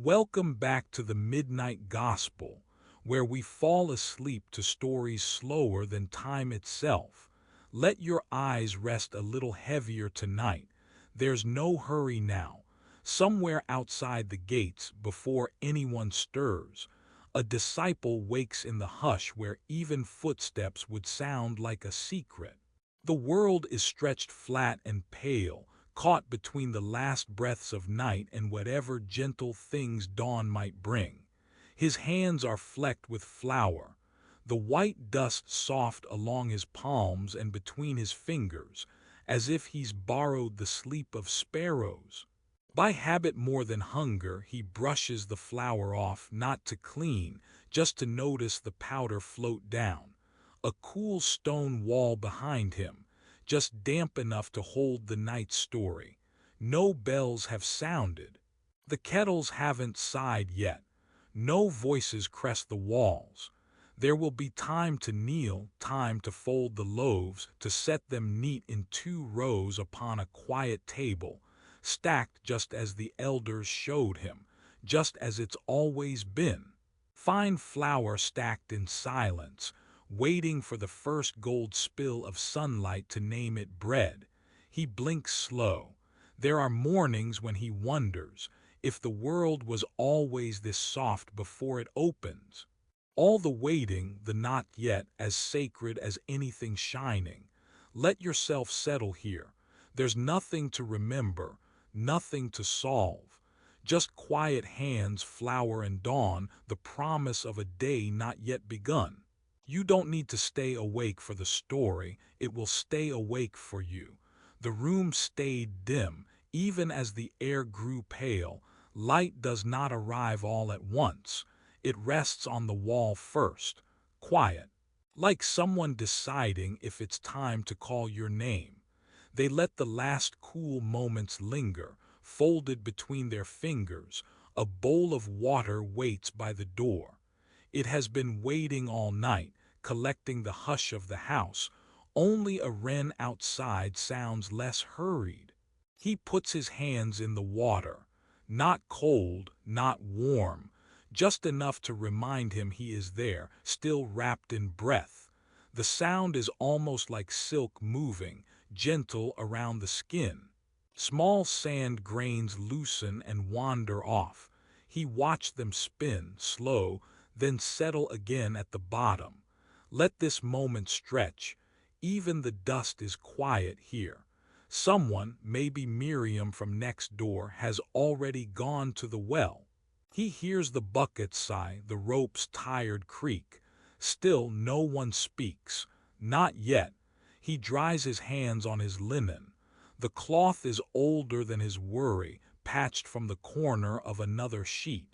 Welcome back to the Midnight Gospel, where we fall asleep to stories slower than time itself. Let your eyes rest a little heavier tonight. There's no hurry now. Somewhere outside the gates, before anyone stirs, a disciple wakes in the hush where even footsteps would sound like a secret. The world is stretched flat and pale, caught between the last breaths of night and whatever gentle things dawn might bring. His hands are flecked with flour, the white dust soft along his palms and between his fingers, as if he's borrowed the sleep of sparrows. By habit more than hunger, he brushes the flour off, not to clean, just to notice the powder float down. A cool stone wall behind him, just damp enough to hold the night's story. No bells have sounded. The kettles haven't sighed yet. No voices crest the walls. There will be time to kneel, time to fold the loaves, to set them neat in 2 rows upon a quiet table, stacked just as the elders showed him, just as it's always been. Fine flour stacked in silence, waiting for the first gold spill of sunlight to name it bread. He blinks slow. There are mornings when he wonders if the world was always this soft before it opens. All the waiting, the not yet, as sacred as anything shining. Let yourself settle here. There's nothing to remember, nothing to solve. Just quiet hands, flour and dawn, the promise of a day not yet begun. You don't need to stay awake for the story, it will stay awake for you. The room stayed dim, even as the air grew pale. Light does not arrive all at once. It rests on the wall first, quiet, like someone deciding if it's time to call your name. They let the last cool moments linger, folded between their fingers. A bowl of water waits by the door. It has been waiting all night, collecting the hush of the house. Only a wren outside sounds less hurried. He puts his hands in the water, not cold, not warm, just enough to remind him he is there, still wrapped in breath. The sound is almost like silk moving, gentle around the skin. Small sand grains loosen and wander off. He watched them spin, slow, then settle again at the bottom. Let this moment stretch. Even the dust is quiet here. Someone, maybe Miriam from next door, has already gone to the well. He hears the bucket sigh, the rope's tired creak. Still no one speaks. Not yet. He dries his hands on his linen. The cloth is older than his worry, patched from the corner of another sheet.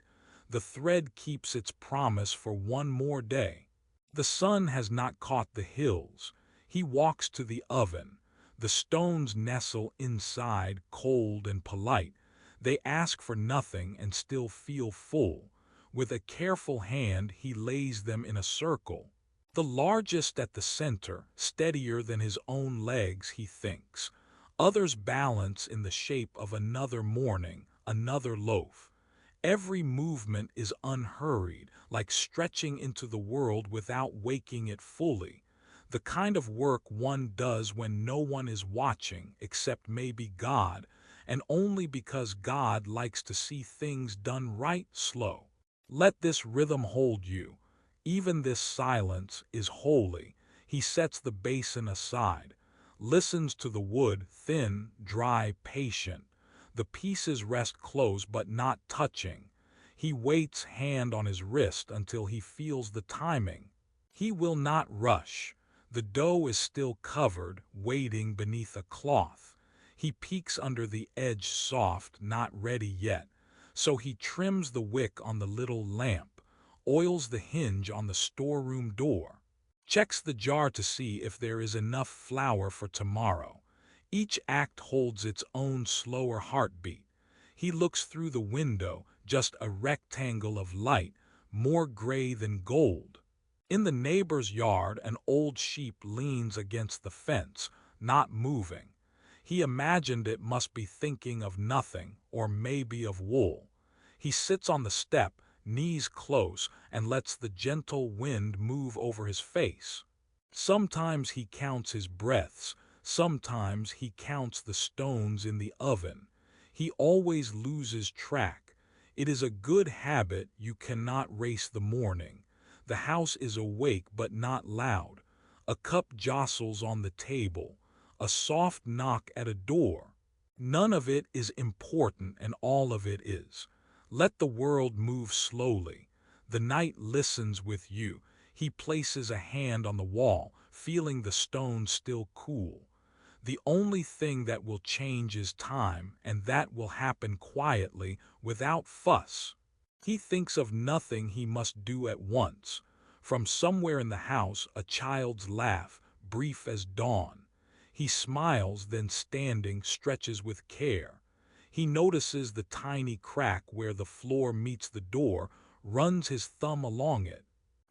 The thread keeps its promise for one more day. The sun has not caught the hills. He walks to the oven. The stones nestle inside, cold and polite. They ask for nothing and still feel full. With a careful hand he lays them in a circle. The largest at the center, steadier than his own legs, he thinks. Others balance in the shape of another morning, another loaf. Every movement is unhurried, like stretching into the world without waking it fully. The kind of work one does when no one is watching, except maybe God, and only because God likes to see things done right, slow. Let this rhythm hold you. Even this silence is holy. He sets the basin aside, listens to the wood, thin, dry, patient. The pieces rest close but not touching. He waits, hand on his wrist, until he feels the timing. He will not rush. The dough is still covered, waiting beneath a cloth. He peeks under the edge, soft, not ready yet. So he trims the wick on the little lamp, oils the hinge on the storeroom door, checks the jar to see if there is enough flour for tomorrow. Each act holds its own slower heartbeat. He looks through the window, just a rectangle of light, more gray than gold. In the neighbor's yard, an old sheep leans against the fence, not moving. He imagined it must be thinking of nothing, or maybe of wool. He sits on the step, knees close, and lets the gentle wind move over his face. Sometimes he counts his breaths, sometimes he counts the stones in the oven. He always loses track. It is a good habit. You cannot race the morning. The house is awake but not loud. A cup jostles on the table. A soft knock at a door. None of it is important and all of it is. Let the world move slowly. The night listens with you. He places a hand on the wall, feeling the stone still cool. The only thing that will change is time, and that will happen quietly, without fuss. He thinks of nothing he must do at once. From somewhere in the house, a child's laugh, brief as dawn. He smiles, then standing, stretches with care. He notices the tiny crack where the floor meets the door, runs his thumb along it.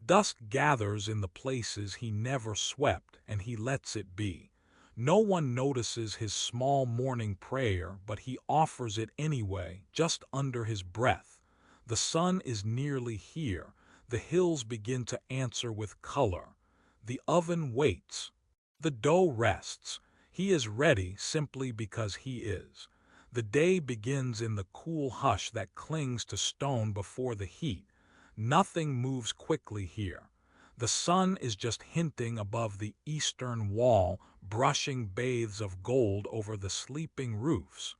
Dust gathers in the places he never swept, and he lets it be. No one notices his small morning prayer, but he offers it anyway, just under his breath. The sun is nearly here. The hills begin to answer with color. The oven waits. The dough rests. He is ready simply because he is. The day begins in the cool hush that clings to stone before the heat. Nothing moves quickly here. The sun is just hinting above the eastern wall, brushing bathes of gold over the sleeping roofs.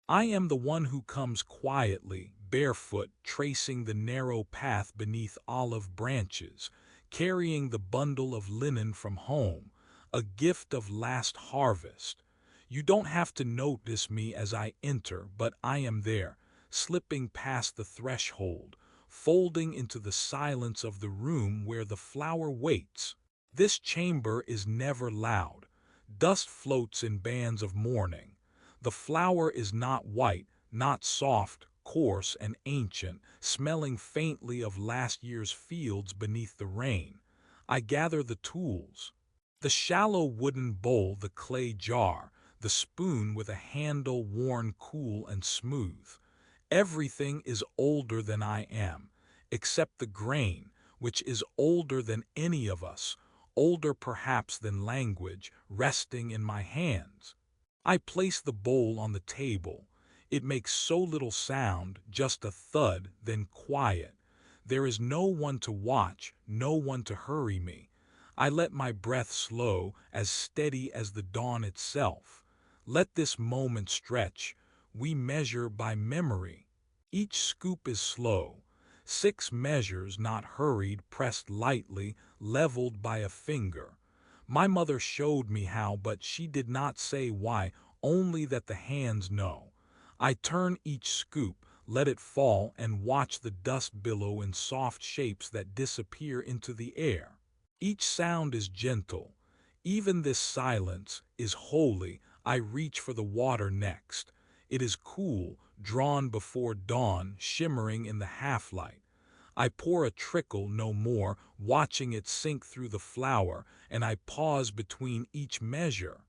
I am the one who comes quietly, barefoot, tracing the narrow path beneath olive branches, carrying the bundle of linen from home, a gift of last harvest. You don't have to notice me as I enter, but I am there, slipping past the threshold, folding into the silence of the room where the flower waits. This chamber is never loud. Dust floats in bands of mourning. The flower is not white, not soft, coarse and ancient, smelling faintly of last year's fields beneath the rain. I gather the tools. The shallow wooden bowl, the clay jar, the spoon with a handle worn cool and smooth. Everything is older than I am, except the grain, which is older than any of us, older perhaps than language, resting in my hands. I place the bowl on the table. It makes so little sound, just a thud, then quiet. There is no one to watch, no one to hurry me. I let my breath slow, as steady as the dawn itself. Let this moment stretch. We measure by memory. Each scoop is slow. 6 measures, not hurried, pressed lightly, leveled by a finger. My mother showed me how, but she did not say why, only that the hands know. I turn each scoop, let it fall, and watch the dust billow in soft shapes that disappear into the air. Each sound is gentle. Even this silence is holy. I reach for the water next. It is cool, drawn before dawn, shimmering in the half-light. I pour a trickle, no more, watching it sink through the flour, and I pause between each measure.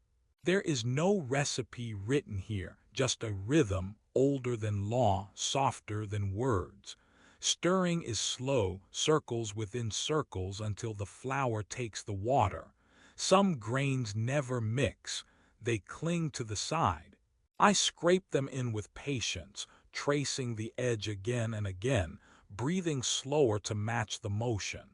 There is no recipe written here, just a rhythm, older than law, softer than words. Stirring is slow, circles within circles until the flour takes the water. Some grains never mix, they cling to the side. I scrape them in with patience, tracing the edge again and again, breathing slower to match the motion.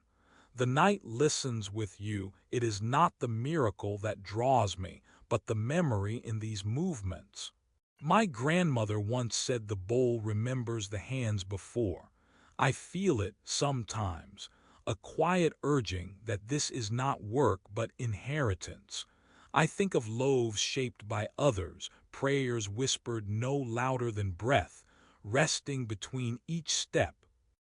The night listens with you. It is not the miracle that draws me, but the memory in these movements. My grandmother once said the bowl remembers the hands before. I feel it sometimes, a quiet urging that this is not work but inheritance. I think of loaves shaped by others, prayers whispered no louder than breath, resting between each step.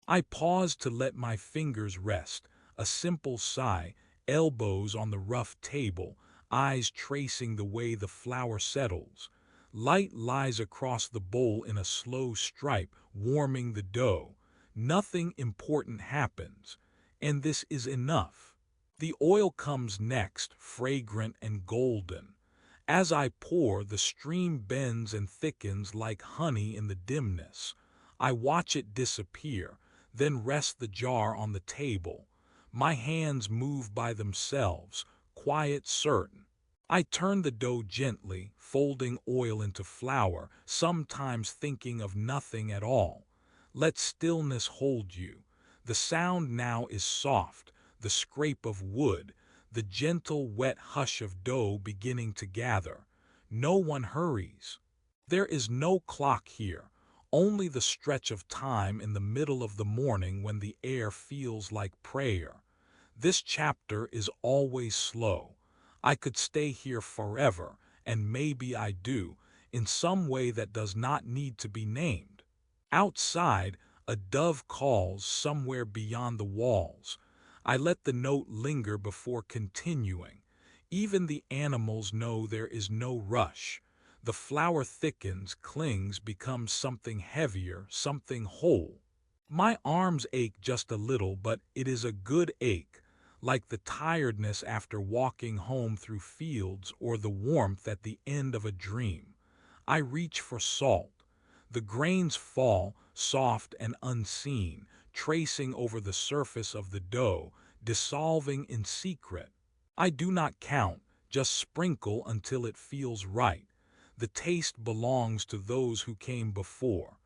I pause to let my fingers rest, a simple sigh, elbows on the rough table, eyes tracing the way the flour settles. Light lies across the bowl in a slow stripe, warming the dough. Nothing important happens, and this is enough. The oil comes next, fragrant and golden. As I pour, the stream bends and thickens like honey in the dimness. I watch it disappear, then rest the jar on the table. My hands move by themselves, quiet, certain. I turn the dough gently, folding oil into flour, sometimes thinking of nothing at all. Let stillness hold you. The sound now is soft, the scrape of wood, the gentle wet hush of dough beginning to gather. No one hurries. There is no clock here, only the stretch of time in the middle of the morning when the air feels like prayer. This chapter is always slow. I could stay here forever, and maybe I do, in some way that does not need to be named. Outside, a dove calls somewhere beyond the walls. I let the note linger before continuing. Even the animals know there is no rush. The flower thickens, clings, becomes something heavier, something whole. My arms ache just a little, but it is a good ache, like the tiredness after walking home through fields or the warmth at the end of a dream. I reach for salt. The grains fall, soft and unseen, tracing over the surface of the dough, dissolving in secret. I do not count, just sprinkle until it feels right. The taste belongs to those who came before.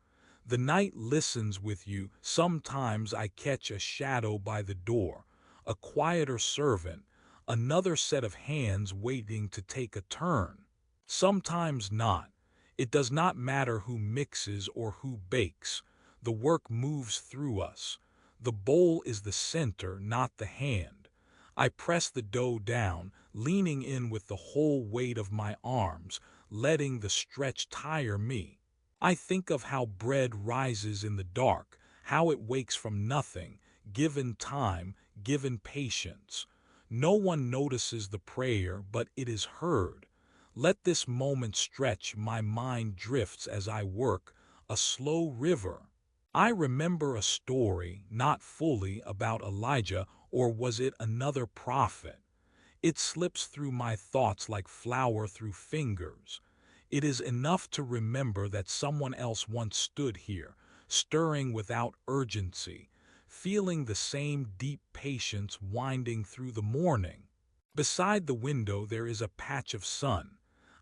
The night listens with you. Sometimes I catch a shadow by the door, a quieter servant, another set of hands waiting to take a turn. Sometimes not. It does not matter who mixes or who bakes. The work moves through us. The bowl is the center, not the hand. I press the dough down, leaning in with the whole weight of my arms, letting the stretch tire me. I think of how bread rises in the dark, how it wakes from nothing, given time, given patience. No one notices the prayer, but it is heard. Let this moment stretch, my mind drifts as I work, a slow river. I remember a story, not fully, about Elijah, or was it another prophet? It slips through my thoughts like flour through fingers. It is enough to remember that someone else once stood here, stirring without urgency, feeling the same deep patience winding through the morning. Beside the window there is a patch of sun.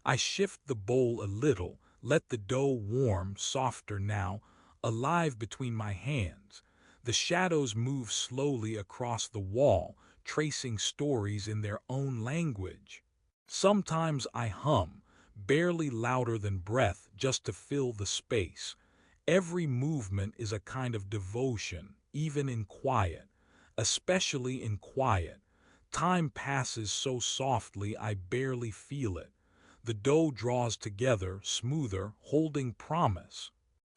I shift the bowl a little, let the dough warm, softer now, alive between my hands. The shadows move slowly across the wall, tracing stories in their own language. Sometimes I hum, barely louder than breath, just to fill the space. Every movement is a kind of devotion, even in quiet, especially in quiet. Time passes so softly I barely feel it. The dough draws together, smoother, holding promise.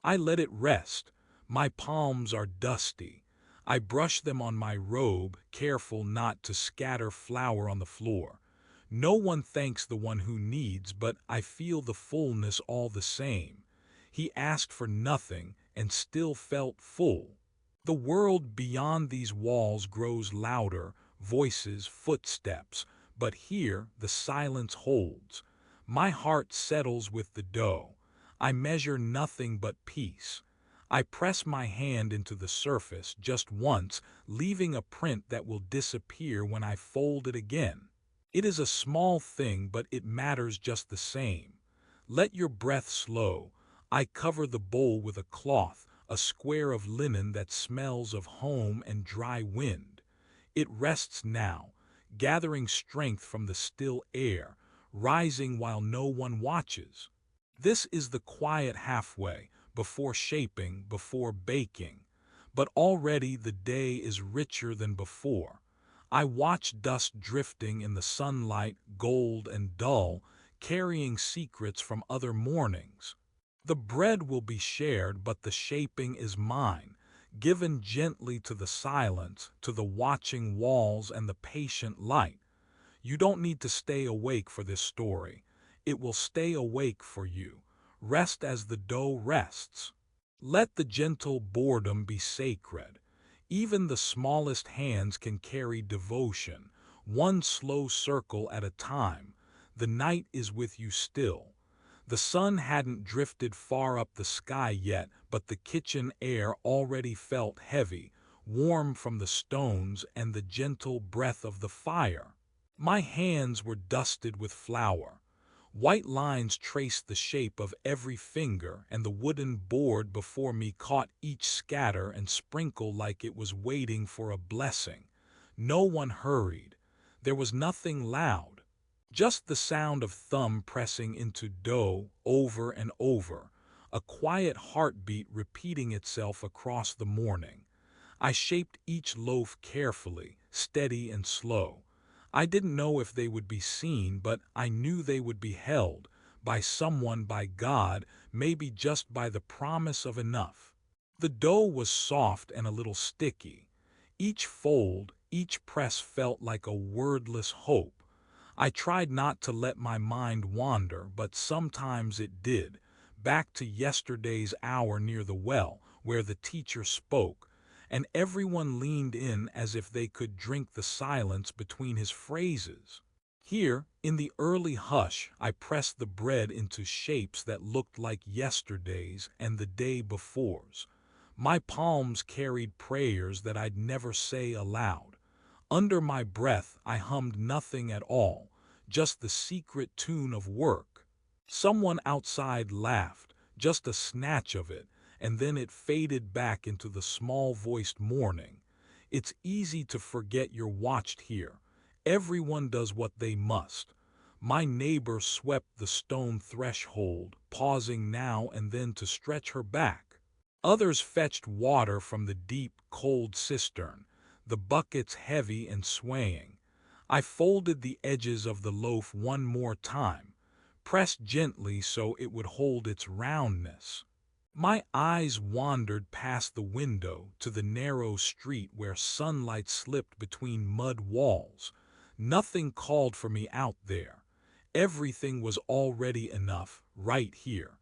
I let it rest. My palms are dusty. I brush them on my robe, careful not to scatter flour on the floor. No one thanks the one who needs, but I feel the fullness all the same. He asked for nothing and still felt full. The world beyond these walls grows louder, voices, footsteps, but here the silence holds. My heart settles with the dough. I measure nothing but peace. I press my hand into the surface just once, leaving a print that will disappear when I fold it again. It is a small thing, but it matters just the same. Let your breath slow. I cover the bowl with a cloth, a square of linen that smells of home and dry wind. It rests now, gathering strength from the still air, rising while no one watches. This is the quiet halfway, before shaping, before baking. But already the day is richer than before. I watch dust drifting in the sunlight, gold and dull, carrying secrets from other mornings. The bread will be shared, but the shaping is mine, given gently to the silence, to the watching walls and the patient light. You don't need to stay awake for this story. It will stay awake for you. Rest as the dough rests. Let the gentle boredom be sacred. Even the smallest hands can carry devotion, one slow circle at a time. The night is with you still. The sun hadn't drifted far up the sky yet, but the kitchen air already felt heavy, warm from the stones and the gentle breath of the fire. My hands were dusted with flour. White lines traced the shape of every finger, and the wooden board before me caught each scatter and sprinkle like it was waiting for a blessing. No one hurried. There was nothing loud. Just the sound of thumb pressing into dough over and over, a quiet heartbeat repeating itself across the morning. I shaped each loaf carefully, steady and slow. I didn't know if they would be seen, but I knew they would be held, by someone, by God, maybe just by the promise of enough. The dough was soft and a little sticky. Each fold, each press felt like a wordless hope. I tried not to let my mind wander, but sometimes it did, back to yesterday's hour near the well, where the teacher spoke, and everyone leaned in as if they could drink the silence between his phrases. Here, in the early hush, I pressed the bread into shapes that looked like yesterday's and the day before's. My palms carried prayers that I'd never say aloud. Under my breath, I hummed nothing at all, just the secret tune of work. Someone outside laughed, just a snatch of it, and then it faded back into the small-voiced mourning. It's easy to forget you're watched here. Everyone does what they must. My neighbor swept the stone threshold, pausing now and then to stretch her back. Others fetched water from the deep, cold cistern, the buckets heavy and swaying. I folded the edges of the loaf one more time, pressed gently so it would hold its roundness. My eyes wandered past the window to the narrow street where sunlight slipped between mud walls. Nothing called for me out there. Everything was already enough, right here.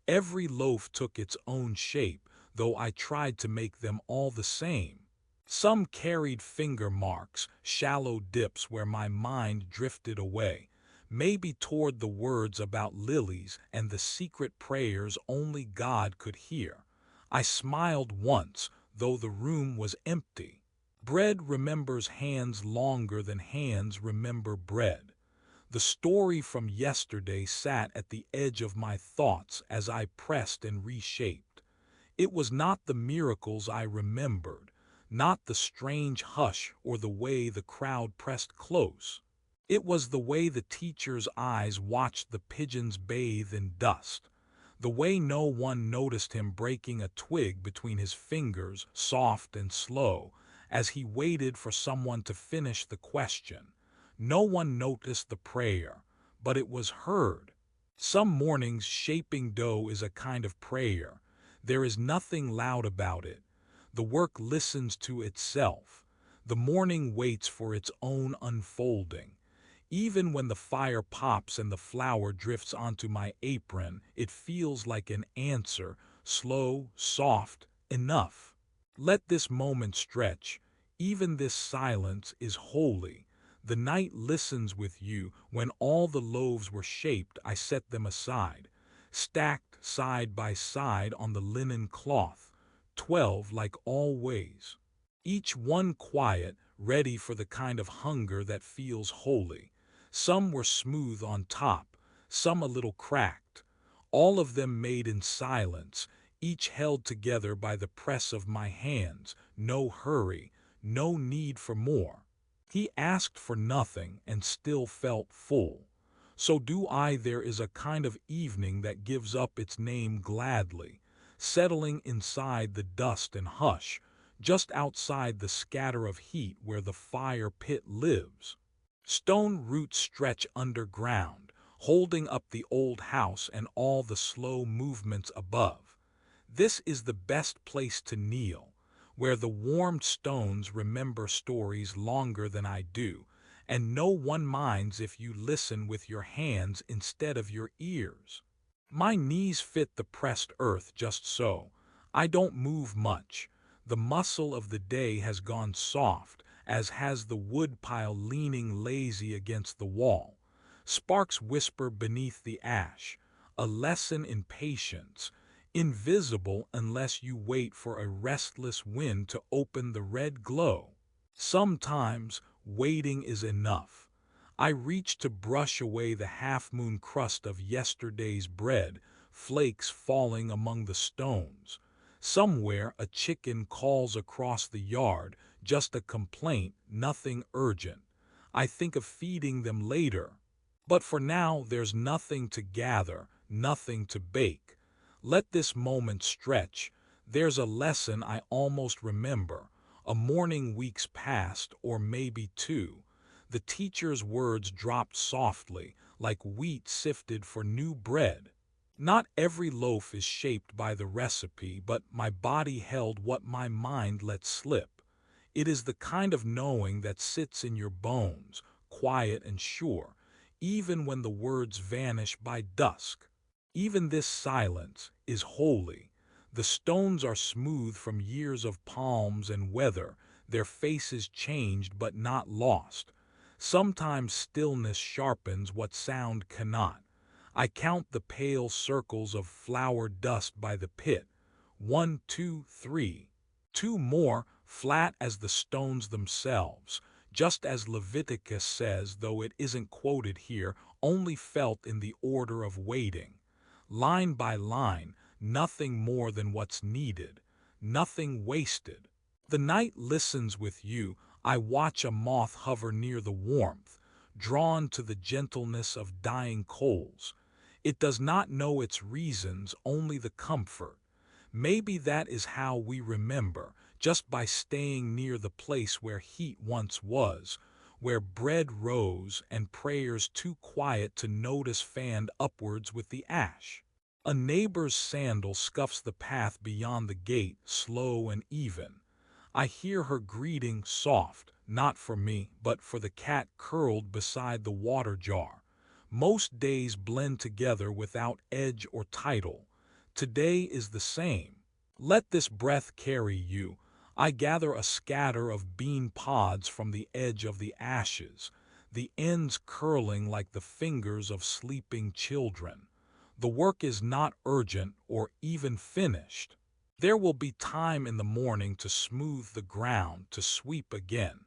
Every loaf took its own shape, though I tried to make them all the same. Some carried finger marks, shallow dips where my mind drifted away, maybe toward the words about lilies and the secret prayers only God could hear. I smiled once, though the room was empty. Bread remembers hands longer than hands remember bread. The story from yesterday sat at the edge of my thoughts as I pressed and reshaped. It was not the miracles I remembered, not the strange hush or the way the crowd pressed close. It was the way the teacher's eyes watched the pigeons bathe in dust, the way no one noticed him breaking a twig between his fingers, soft and slow, as he waited for someone to finish the question. No one noticed the prayer, but it was heard. Some mornings shaping dough is a kind of prayer. There is nothing loud about it. The work listens to itself. The morning waits for its own unfolding. Even when the fire pops and the flour drifts onto my apron, it feels like an answer, slow, soft, enough. Let this moment stretch. Even this silence is holy. The night listens with you. When all the loaves were shaped, I set them aside, stacked side by side on the linen cloth, 12 like always. Each one quiet, ready for the kind of hunger that feels holy. Some were smooth on top, some a little cracked. All of them made in silence, each held together by the press of my hands. No hurry, no need for more. He asked for nothing and still felt full. So do I. There is a kind of evening that gives up its name gladly, settling inside the dust and hush, just outside the scatter of heat where the fire pit lives. Stone roots stretch underground, holding up the old house and all the slow movements above. This is the best place to kneel, where the warmed stones remember stories longer than I do, and no one minds if you listen with your hands instead of your ears. My knees fit the pressed earth just so. I don't move much. The muscle of the day has gone soft, as has the woodpile leaning lazy against the wall. Sparks whisper beneath the ash. a lesson in patience, invisible unless you wait for a restless wind to open the red glow. Sometimes waiting is enough. I reach to brush away the half-moon crust of yesterday's bread, flakes falling among the stones. Somewhere a chicken calls across the yard, just a complaint, nothing urgent. I think of feeding them later. But for now there's nothing to gather, nothing to bake. Let this moment stretch. There's a lesson I almost remember. A morning weeks past, or maybe two. The teacher's words dropped softly, like wheat sifted for new bread. Not every loaf is shaped by the recipe, but my body held what my mind let slip. It is the kind of knowing that sits in your bones, quiet and sure, even when the words vanish by dusk. Even this silence is holy. The stones are smooth from years of palms and weather, their faces changed but not lost. Sometimes stillness sharpens what sound cannot. I count the pale circles of flour dust by the pit. 1, 2, 3. Two more, flat as the stones themselves, just as Leviticus says, though it isn't quoted here, only felt in the order of waiting. Line by line, nothing more than what's needed, nothing wasted. The night listens with you. I watch a moth hover near the warmth, drawn to the gentleness of dying coals. It does not know its reasons, only the comfort. Maybe that is how we remember, just by staying near the place where heat once was, where bread rose and prayers too quiet to notice fanned upwards with the ash. A neighbor's sandal scuffs the path beyond the gate, slow and even. I hear her greeting, soft, not for me, but for the cat curled beside the water jar. Most days blend together without edge or title. Today is the same. Let this breath carry you. I gather a scatter of bean pods from the edge of the ashes, the ends curling like the fingers of sleeping children. The work is not urgent or even finished. There will be time in the morning to smooth the ground, to sweep again,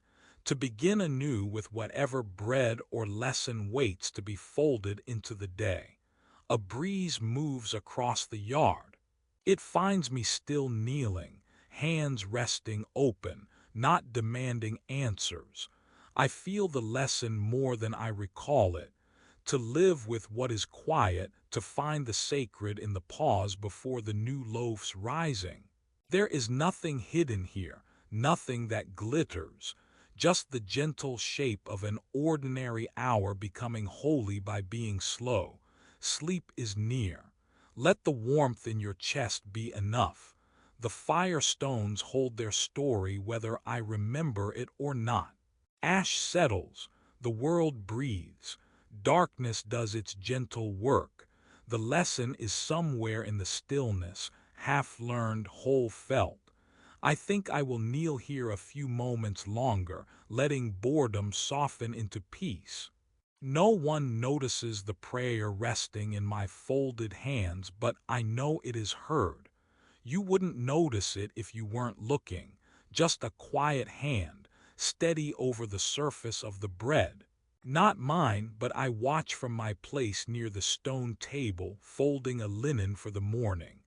to begin anew with whatever bread or lesson waits to be folded into the day. A breeze moves across the yard. It finds me still kneeling, hands resting open, not demanding answers. I feel the lesson more than I recall it. To live with what is quiet, to find the sacred in the pause before the new loaf's rising. There is nothing hidden here, nothing that glitters, just the gentle shape of an ordinary hour becoming holy by being slow. Sleep is near. Let the warmth in your chest be enough. The fire stones hold their story whether I remember it or not. Ash settles, the world breathes, darkness does its gentle work. The lesson is somewhere in the stillness, half learned, whole felt. I think I will kneel here a few moments longer, letting boredom soften into peace. No one notices the prayer resting in my folded hands, but I know it is heard. You wouldn't notice it if you weren't looking, just a quiet hand, steady over the surface of the bread. Not mine, but I watch from my place near the stone table, folding a linen for the morning.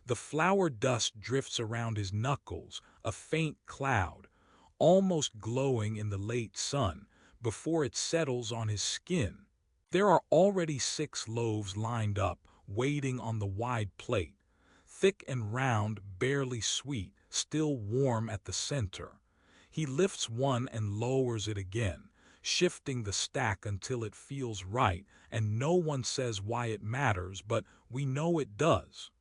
The flour dust drifts around his knuckles, a faint cloud, almost glowing in the late sun, before it settles on his skin. There are already 6 loaves lined up, waiting on the wide plate. Thick and round, barely sweet, still warm at the center. He lifts one and lowers it again, shifting the stack until it feels right, and no one says why it matters, but we know it does.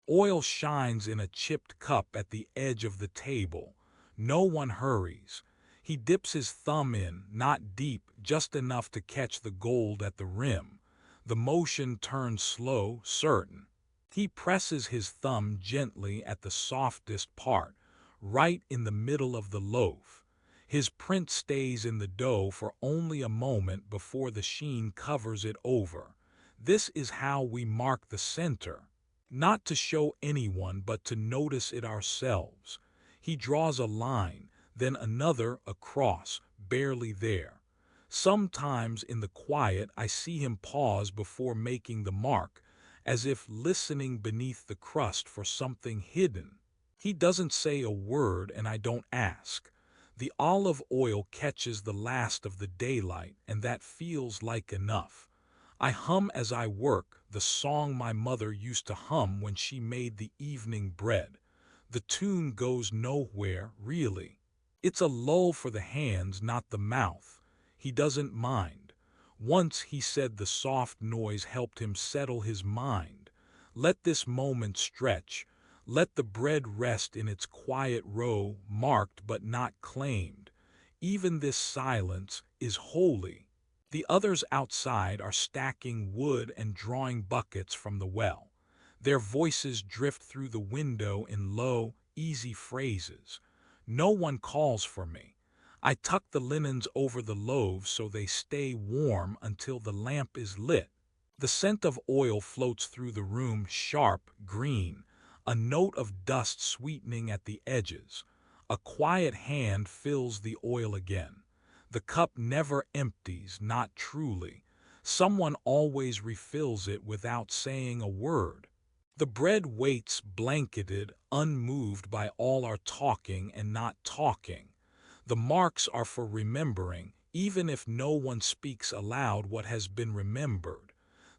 Oil shines in a chipped cup at the edge of the table. No one hurries. He dips his thumb in, not deep, just enough to catch the gold at the rim. The motion turns slow, certain. He presses his thumb gently at the softest part, right in the middle of the loaf. His print stays in the dough for only a moment before the sheen covers it over. This is how we mark the center, not to show anyone but to notice it ourselves. He draws a line, then another across, barely there. Sometimes in the quiet I see him pause before making the mark, as if listening beneath the crust for something hidden. He doesn't say a word and I don't ask. The olive oil catches the last of the daylight, and that feels like enough. I hum as I work, the song my mother used to hum when she made the evening bread. The tune goes nowhere, really. It's a lull for the hands, not the mouth. He doesn't mind. Once he said the soft noise helped him settle his mind. Let this moment stretch. Let the bread rest in its quiet row, marked but not claimed. Even this silence is holy. The others outside are stacking wood and drawing buckets from the well. Their voices drift through the window in low, easy phrases. No one calls for me. I tuck the linens over the loaves so they stay warm until the lamp is lit. The scent of oil floats through the room, sharp, green, a note of dust sweetening at the edges. A quiet hand fills the oil again. The cup never empties, not truly. Someone always refills it without saying a word. The bread waits blanketed, unmoved by all our talking and not talking. The marks are for remembering, even if no one speaks aloud what has been remembered.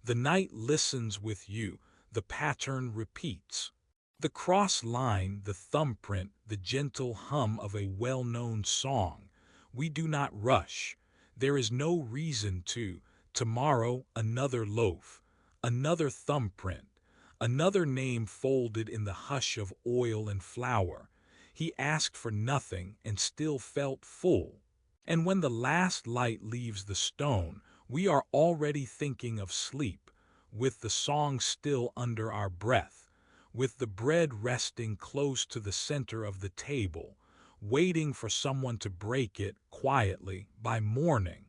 The night listens with you, the pattern repeats. The cross line, the thumbprint, the gentle hum of a well-known song. We do not rush. There is no reason to. Tomorrow, another loaf, another thumbprint, another name folded in the hush of oil and flour. He asked for nothing and still felt full. And when the last light leaves the stone, we are already thinking of sleep, with the song still under our breath, with the bread resting close to the center of the table, waiting for someone to break it quietly by morning.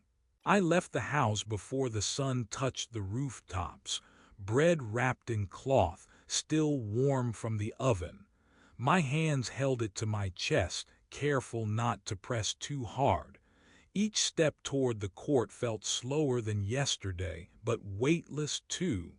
I left the house before the sun touched the rooftops, bread wrapped in cloth, still warm from the oven. My hands held it to my chest, careful not to press too hard. Each step toward the court felt slower than yesterday, but weightless too.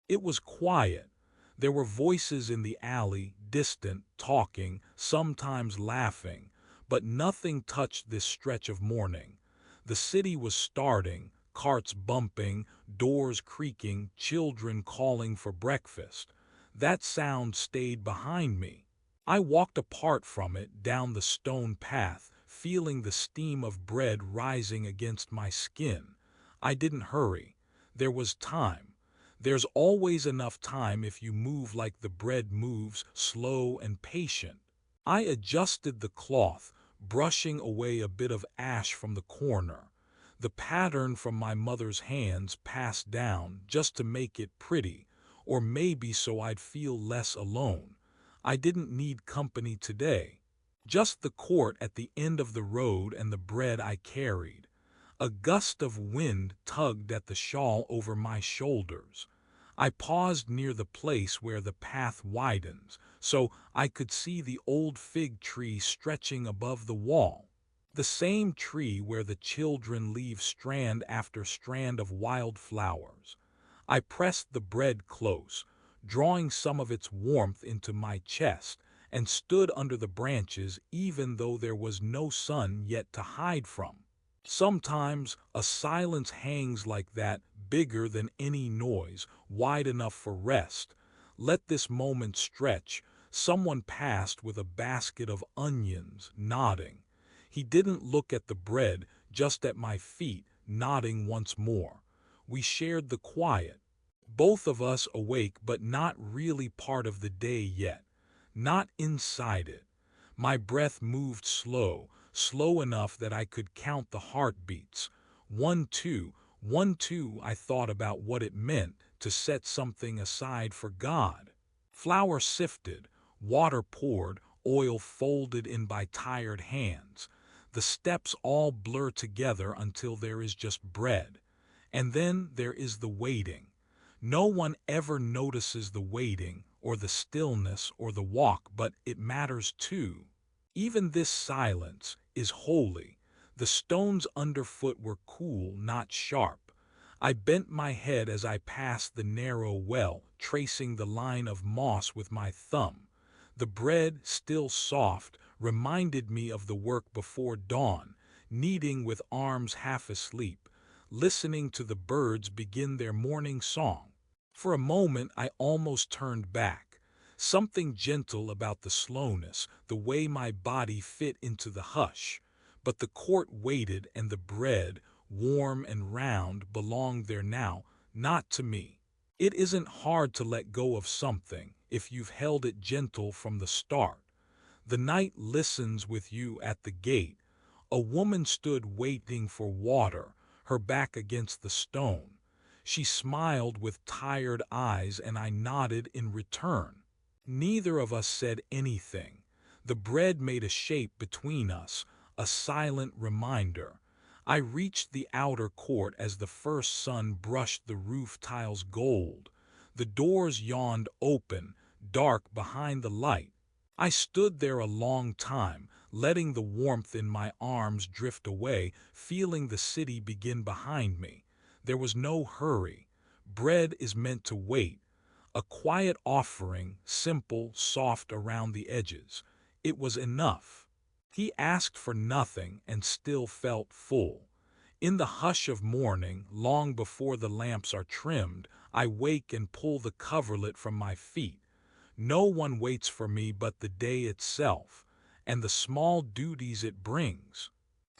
It was quiet. There were voices in the alley, distant, talking, sometimes laughing, but nothing touched this stretch of morning. The city was starting, carts bumping, doors creaking, children calling for breakfast. That sound stayed behind me. I walked apart from it, down the stone path, feeling the steam of bread rising against my skin. I didn't hurry. There was time. There's always enough time if you move like the bread moves, slow and patient. I adjusted the cloth, brushing away a bit of ash from the corner. The pattern from my mother's hands passed down just to make it pretty, or maybe so I'd feel less alone. I didn't need company today. Just the court at the end of the road and the bread I carried. A gust of wind tugged at the shawl over my shoulders. I paused near the place where the path widens, so I could see the old fig tree stretching above the wall. The same tree where the children leave strand after strand of wildflowers. I pressed the bread close, drawing some of its warmth into my chest, and stood under the branches even though there was no sun yet to hide from. Sometimes a silence hangs like that, bigger than any noise, wide enough for rest. Let this moment stretch. Someone passed with a basket of onions, nodding. He didn't look at the bread, just at my feet, nodding once more. We shared the quiet. Both of us awake but not really part of the day yet. Not inside it. My breath moved slow, slow enough that I could count the heartbeats. 1, 2, 1, 2. I thought about what it meant to set something aside for God. Flour sifted, water poured, oil folded in by tired hands. The steps all blur together until there is just bread. And then there is the waiting. No one ever notices the waiting, or the stillness, or the walk, but it matters too. Even this silence is holy. The stones underfoot were cool, not sharp. I bent my head as I passed the narrow well, tracing the line of moss with my thumb. The bread, still soft, reminded me of the work before dawn, kneading with arms half asleep, listening to the birds begin their morning song. For a moment I almost turned back. Something gentle about the slowness, the way my body fit into the hush. But the court waited, and the bread, warm and round, belonged there now, not to me. It isn't hard to let go of something if you've held it gentle from the start. The night listens with you at the gate. A woman stood waiting for water, her back against the stone. She smiled with tired eyes, and I nodded in return. Neither of us said anything. The bread made a shape between us, a silent reminder. I reached the outer court as the first sun brushed the roof tiles gold. The doors yawned open, dark behind the light. I stood there a long time, letting the warmth in my arms drift away, feeling the city begin behind me. There was no hurry. Bread is meant to wait. A quiet offering, simple, soft around the edges. It was enough. He asked for nothing and still felt full. In the hush of morning, long before the lamps are trimmed, I wake and pull the coverlet from my feet. No one waits for me but the day itself, and the small duties it brings.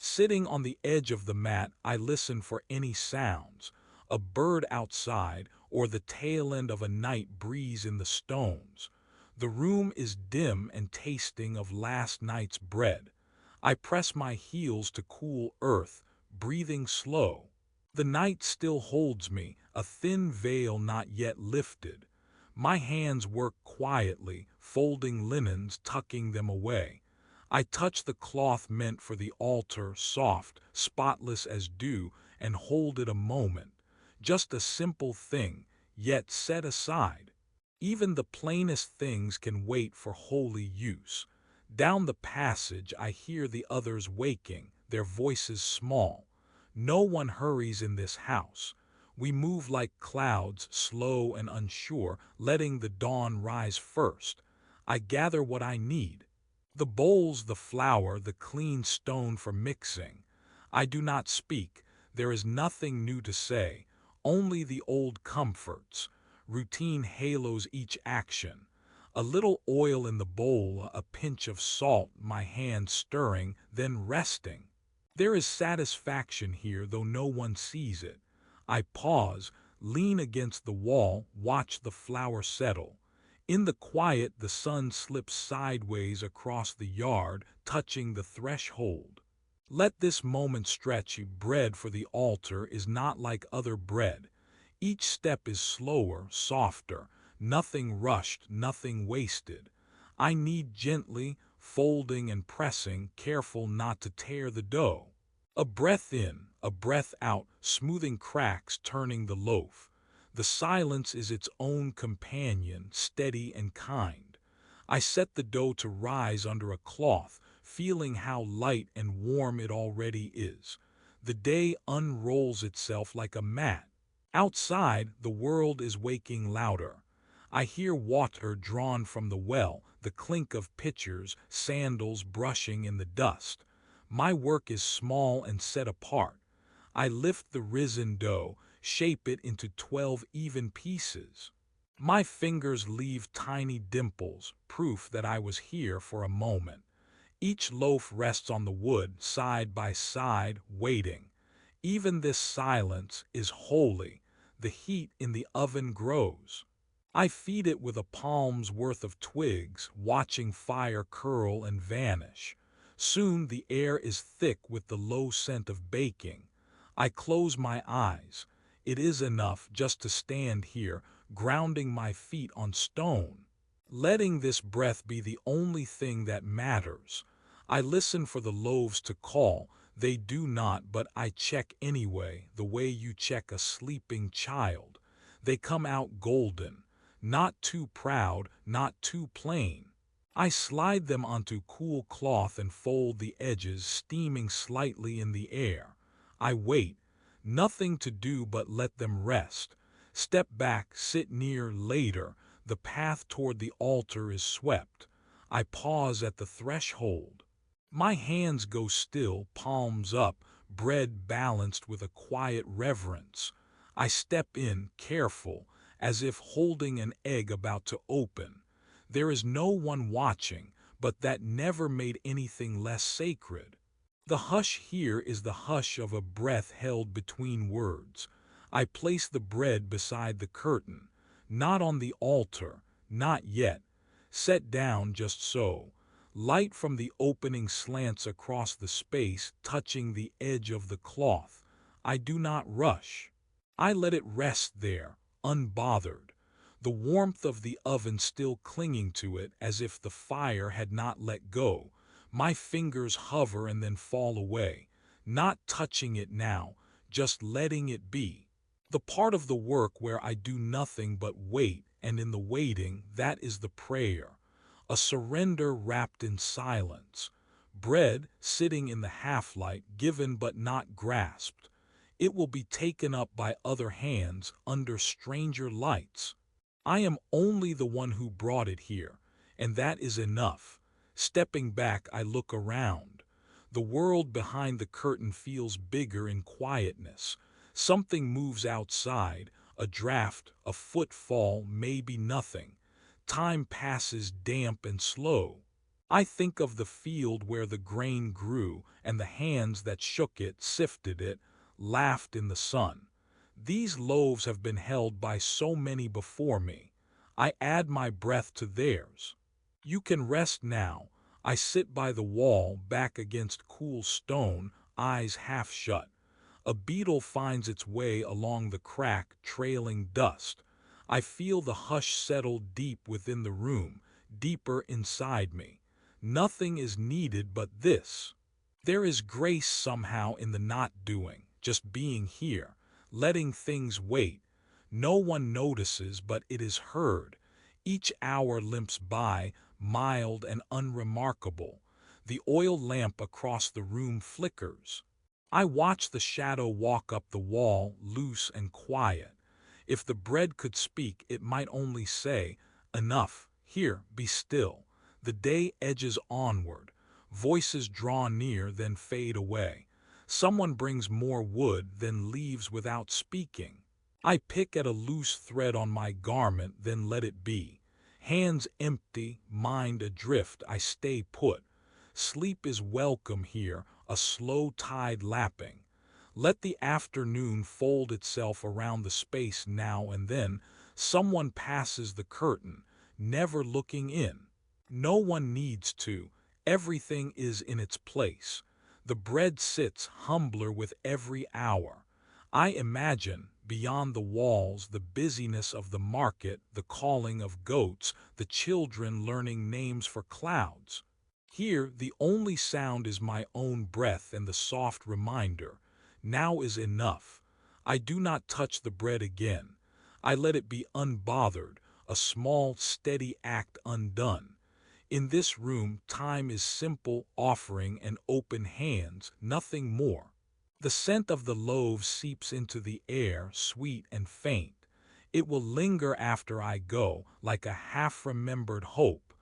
Sitting on the edge of the mat, I listen for any sounds, a bird outside, or the tail end of a night breeze in the stones. The room is dim and tasting of last night's bread. I press my heels to cool earth, breathing slow. The night still holds me, a thin veil not yet lifted. My hands work quietly, folding linens, tucking them away. I touch the cloth meant for the altar, soft, spotless as dew, and hold it a moment. Just a simple thing, yet set aside. Even the plainest things can wait for holy use. Down the passage I hear the others waking, their voices small. No one hurries in this house. We move like clouds, slow and unsure, letting the dawn rise first. I gather what I need. The bowls, the flour, the clean stone for mixing. I do not speak. There is nothing new to say, only the old comforts. Routine halos each action. A little oil in the bowl, a pinch of salt, my hand stirring, then resting. There is satisfaction here, though no one sees it. I pause, lean against the wall, watch the flour settle. In the quiet, the sun slips sideways across the yard, touching the threshold. Let this moment stretch you. Bread for the altar is not like other bread. Each step is slower, softer, nothing rushed, nothing wasted. I knead gently, folding and pressing, careful not to tear the dough. A breath in, a breath out, smoothing cracks, turning the loaf. The silence is its own companion, steady and kind. I set the dough to rise under a cloth, feeling how light and warm it already is. The day unrolls itself like a mat. Outside, the world is waking louder. I hear water drawn from the well, the clink of pitchers, sandals brushing in the dust. My work is small and set apart. I lift the risen dough, shape it into 12 even pieces. My fingers leave tiny dimples, proof that I was here for a moment. Each loaf rests on the wood, side by side, waiting. Even this silence is holy. The heat in the oven grows. I feed it with a palm's worth of twigs, watching fire curl and vanish. Soon the air is thick with the low scent of baking. I close my eyes. It is enough just to stand here, grounding my feet on stone. Letting this breath be the only thing that matters. I listen for the loaves to call. They do not, but I check anyway, the way you check a sleeping child. They come out golden, not too proud, not too plain. I slide them onto cool cloth and fold the edges, steaming slightly in the air. I wait, nothing to do but let them rest. Step back, sit near later. The path toward the altar is swept. I pause at the threshold. My hands go still, palms up, bread balanced with a quiet reverence. I step in, careful, as if holding an egg about to open. There is no one watching, but that never made anything less sacred. The hush here is the hush of a breath held between words. I place the bread beside the curtain, not on the altar, not yet. Set down just so. Light from the opening slants across the space, touching the edge of the cloth. I do not rush. I let it rest there, unbothered, the warmth of the oven still clinging to it as if the fire had not let go. My fingers hover and then fall away, not touching it now, just letting it be. The part of the work where I do nothing but wait, and in the waiting, that is the prayer. A surrender wrapped in silence. Bread sitting in the half-light, given but not grasped. It will be taken up by other hands under stranger lights. I am only the one who brought it here, and that is enough. Stepping back, I look around. The world behind the curtain feels bigger in quietness. Something moves outside, a draft, a footfall, maybe nothing. Time passes damp and slow. I think of the field where the grain grew, and the hands that shook it, sifted it, laughed in the sun. These loaves have been held by so many before me. I add my breath to theirs. You can rest now. I sit by the wall, back against cool stone, eyes half shut. A beetle finds its way along the crack, trailing dust. I feel the hush settle deep within the room, deeper inside me. Nothing is needed but this. There is grace somehow in the not doing, just being here, letting things wait. No one notices, but it is heard. Each hour limps by, mild and unremarkable. The oil lamp across the room flickers. I watch the shadow walk up the wall, loose and quiet. If the bread could speak, it might only say, "Enough, here, be still." The day edges onward. Voices draw near, then fade away. Someone brings more wood, then leaves without speaking. I pick at a loose thread on my garment, then let it be. Hands empty, mind adrift, I stay put. Sleep is welcome here, a slow tide lapping. Let the afternoon fold itself around the space now and then. Someone passes the curtain, never looking in. No one needs to. Everything is in its place. The bread sits humbler with every hour. I imagine, beyond the walls, the busyness of the market, the calling of goats, the children learning names for clouds. Here, the only sound is my own breath and the soft reminder, now is enough. I do not touch the bread again. I let it be unbothered, a small, steady act undone. In this room, time is simple, offering and open hands, nothing more. The scent of the loaves seeps into the air, sweet and faint. It will linger after I go, like a half-remembered hope.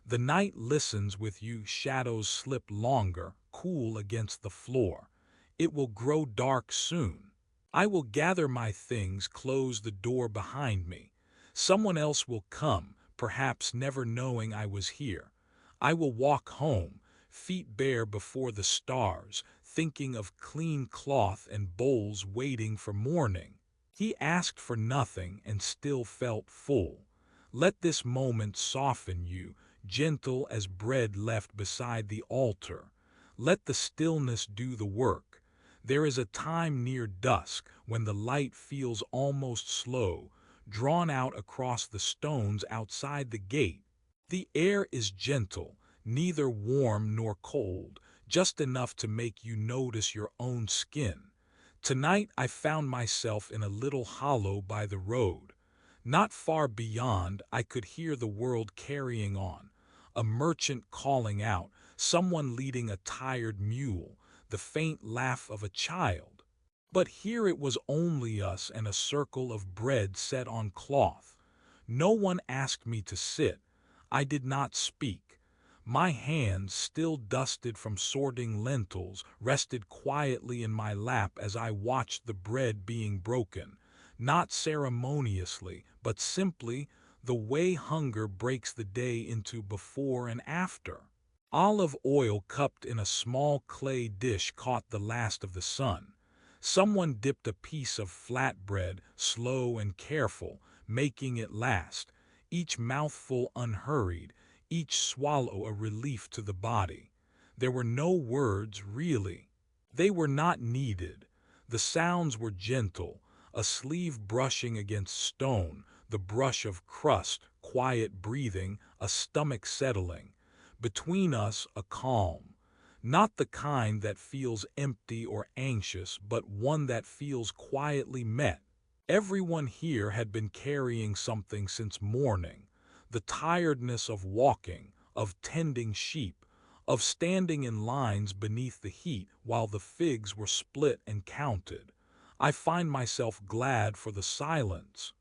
The night listens with you, shadows slip longer, cool against the floor. It will grow dark soon. I will gather my things, close the door behind me. Someone else will come, perhaps never knowing I was here. I will walk home, feet bare before the stars, thinking of clean cloth and bowls waiting for morning. He asked for nothing and still felt full. Let this moment soften you, gentle as bread left beside the altar. Let the stillness do the work. There is a time near dusk when the light feels almost slow, drawn out across the stones outside the gate. The air is gentle, neither warm nor cold, just enough to make you notice your own skin. Tonight I found myself in a little hollow by the road. Not far beyond, I could hear the world carrying on. A merchant calling out, someone leading a tired mule, the faint laugh of a child. But here it was only us and a circle of bread set on cloth. No one asked me to sit. I did not speak. My hands, still dusted from sorting lentils, rested quietly in my lap as I watched the bread being broken, not ceremoniously, but simply the way hunger breaks the day into before and after. Olive oil cupped in a small clay dish caught the last of the sun. Someone dipped a piece of flatbread, slow and careful, making it last, each mouthful unhurried, each swallow a relief to the body. There were no words, really. They were not needed. The sounds were gentle, a sleeve brushing against stone, the brush of crust, quiet breathing, a stomach settling. Between us, a calm. Not the kind that feels empty or anxious, but one that feels quietly met. Everyone here had been carrying something since morning. The tiredness of walking, of tending sheep, of standing in lines beneath the heat while the figs were split and counted. I find myself glad for the silence,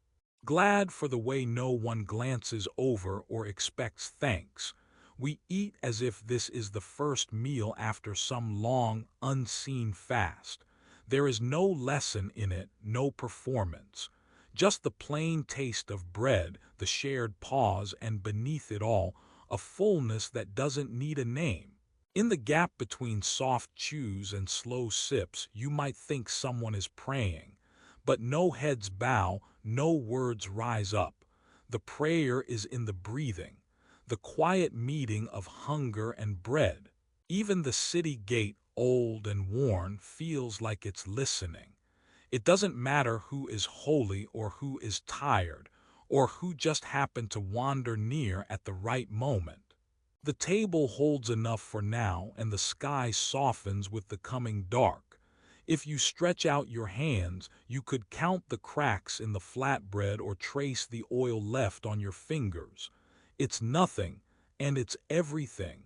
glad for the way no one glances over or expects thanks. We eat as if this is the first meal after some long, unseen fast. There is no lesson in it, no performance. Just the plain taste of bread, the shared pause, and beneath it all, a fullness that doesn't need a name. In the gap between soft chews and slow sips, you might think someone is praying. But no heads bow, no words rise up. The prayer is in the breathing, the quiet meeting of hunger and bread. Even the city gate, old and worn, feels like it's listening. It doesn't matter who is holy or who is tired, or who just happened to wander near at the right moment. The table holds enough for now, and the sky softens with the coming dark. If you stretch out your hands, you could count the cracks in the flatbread or trace the oil left on your fingers. It's nothing, and it's everything.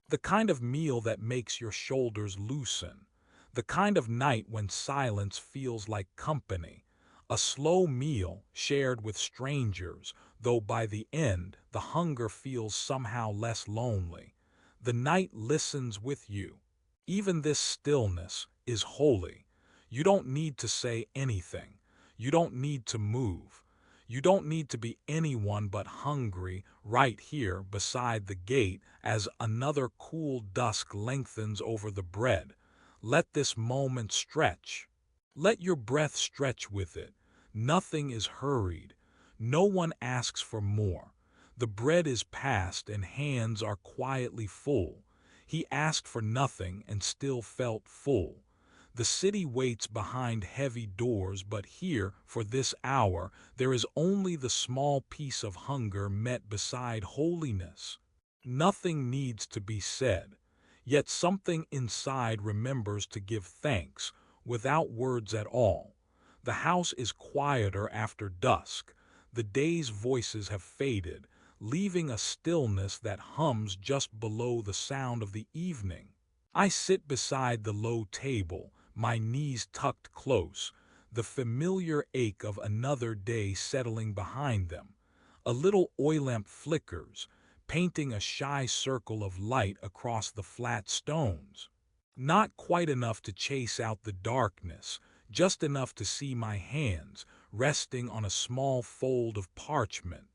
The kind of meal that makes your shoulders loosen. The kind of night when silence feels like company. A slow meal shared with strangers, though by the end, the hunger feels somehow less lonely. The night listens with you. Even this stillness is holy. You don't need to say anything. You don't need to move. You don't need to be anyone but hungry right here beside the gate as another cool dusk lengthens over the bread. Let this moment stretch. Let your breath stretch with it. Nothing is hurried. No one asks for more. The bread is passed and hands are quietly full. He asked for nothing and still felt full. The city waits behind heavy doors, but here, for this hour, there is only the small piece of hunger met beside holiness. Nothing needs to be said, yet something inside remembers to give thanks, without words at all. The house is quieter after dusk. The day's voices have faded, leaving a stillness that hums just below the sound of the evening. I sit beside the low table, my knees tucked close, the familiar ache of another day settling behind them. A little oil lamp flickers, painting a shy circle of light across the flat stones. Not quite enough to chase out the darkness, just enough to see my hands resting on a small fold of parchment.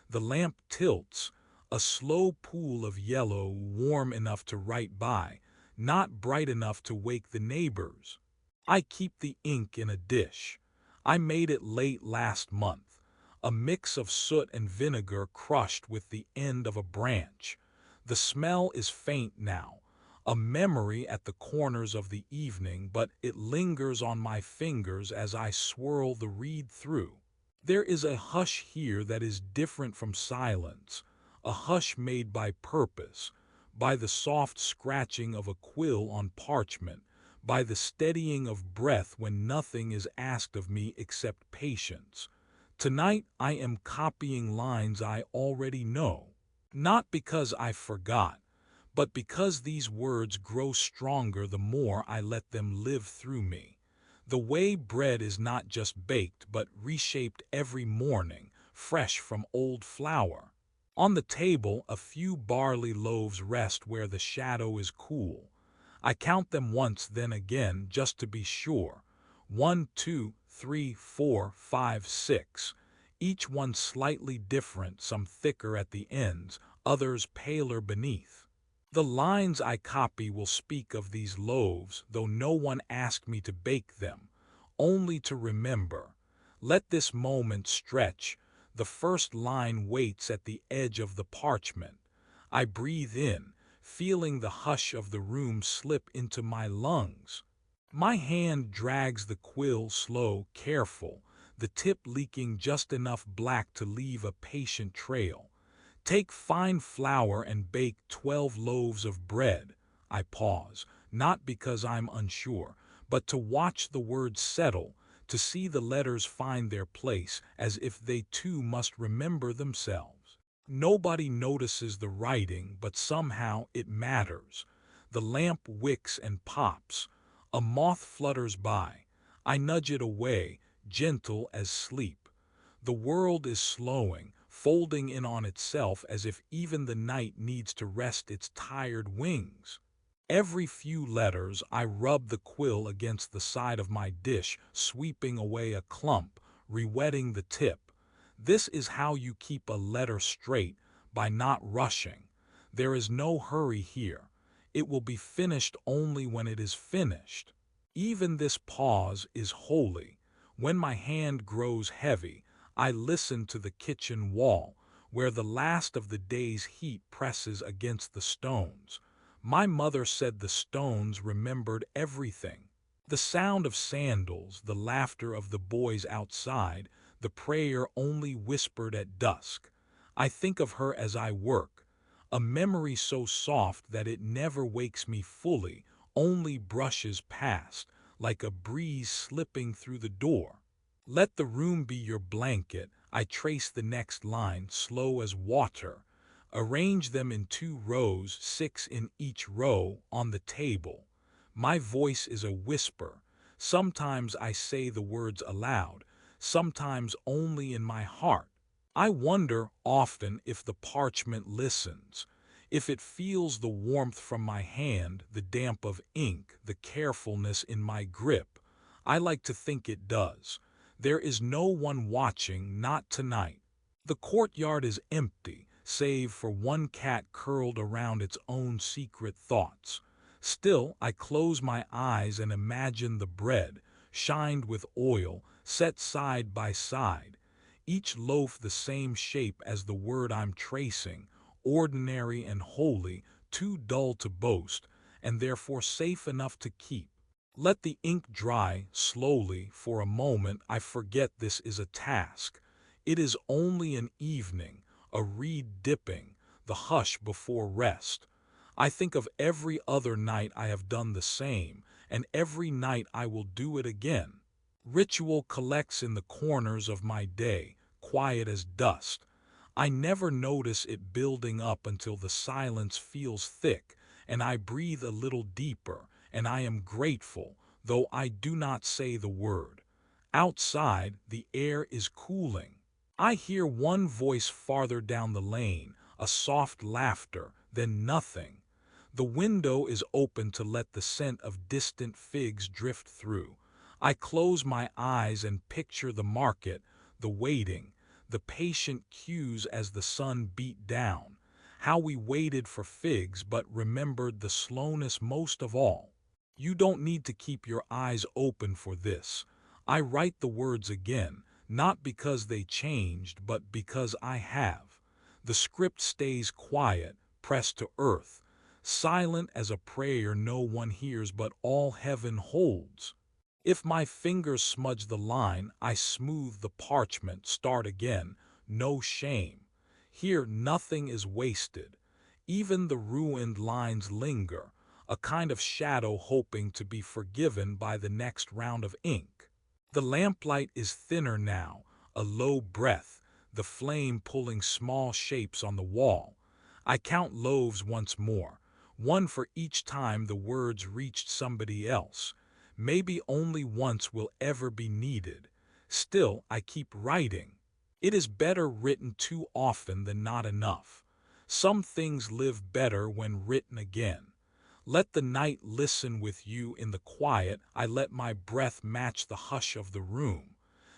The lamp tilts, a slow pool of yellow warm enough to write by, not bright enough to wake the neighbors. I keep the ink in a dish. I made it late last month, a mix of soot and vinegar crushed with the end of a branch. The smell is faint now, a memory at the corners of the evening, but it lingers on my fingers as I swirl the reed through. There is a hush here that is different from silence, a hush made by purpose, by the soft scratching of a quill on parchment, by the steadying of breath when nothing is asked of me except patience. Tonight I am copying lines I already know, not because I forgot, but because these words grow stronger the more I let them live through me. The way bread is not just baked but reshaped every morning, fresh from old flour. On the table, a few barley loaves rest where the shadow is cool. I count them once, then again, just to be sure. 1, 2, 3, 4, 5, 6. Each one slightly different, some thicker at the ends, others paler beneath. The lines I copy will speak of these loaves, though no one asked me to bake them, only to remember. Let this moment stretch. The first line waits at the edge of the parchment. I breathe in, feeling the hush of the room slip into my lungs. My hand drags the quill slow, careful, the tip leaking just enough black to leave a patient trail. Take fine flour and bake 12 loaves of bread. I pause, not because I'm unsure, but to watch the words settle, to see the letters find their place as if they too must remember themselves. Nobody notices the writing, but somehow it matters. The lamp wicks and pops. A moth flutters by. I nudge it away, gentle as sleep. The world is slowing, folding in on itself as if even the night needs to rest its tired wings. Every few letters I rub the quill against the side of my dish, sweeping away a clump, rewetting the tip. This is how you keep a letter straight, by not rushing. There is no hurry here. It will be finished only when it is finished. Even this pause is holy. When my hand grows heavy, I listen to the kitchen wall, where the last of the day's heat presses against the stones. My mother said the stones remembered everything. The sound of sandals, the laughter of the boys outside, the prayer only whispered at dusk. I think of her as I work, a memory so soft that it never wakes me fully, only brushes past, like a breeze slipping through the door. Let the room be your blanket. I trace the next line, slow as water. Arrange them in 2 rows, 6 in each row, on the table. My voice is a whisper. Sometimes I say the words aloud, sometimes only in my heart. I wonder often if the parchment listens, if it feels the warmth from my hand, the damp of ink, the carefulness in my grip. I like to think it does. There is no one watching, not tonight. The courtyard is empty, save for one cat curled around its own secret thoughts. Still, I close my eyes and imagine the bread, shined with oil, set side by side. Each loaf the same shape as the word I'm tracing, ordinary and holy, too dull to boast, and therefore safe enough to keep. Let the ink dry slowly. For a moment I forget this is a task. It is only an evening, a reed dipping, the hush before rest. I think of every other night I have done the same, and every night I will do it again. Ritual collects in the corners of my day, quiet as dust. I never notice it building up until the silence feels thick, and I breathe a little deeper, and I am grateful, though I do not say the word. Outside, the air is cooling. I hear one voice farther down the lane, a soft laughter, then nothing. The window is open to let the scent of distant figs drift through. I close my eyes and picture the market, the waiting, the patient cues as the sun beat down. How we waited for figs but remembered the slowness most of all. You don't need to keep your eyes open for this. I write the words again, not because they changed, but because I have. The script stays quiet, pressed to earth, silent as a prayer no one hears but all heaven holds. If my fingers smudge the line, I smooth the parchment, start again, no shame. Here nothing is wasted. Even the ruined lines linger, a kind of shadow hoping to be forgiven by the next round of ink. The lamplight is thinner now, a low breath, the flame pulling small shapes on the wall. I count loaves once more, one for each time the words reached somebody else. Maybe only once will ever be needed. Still, I keep writing. It is better written too often than not enough. Some things live better when written again. Let the night listen with you in the quiet. I let my breath match the hush of the room.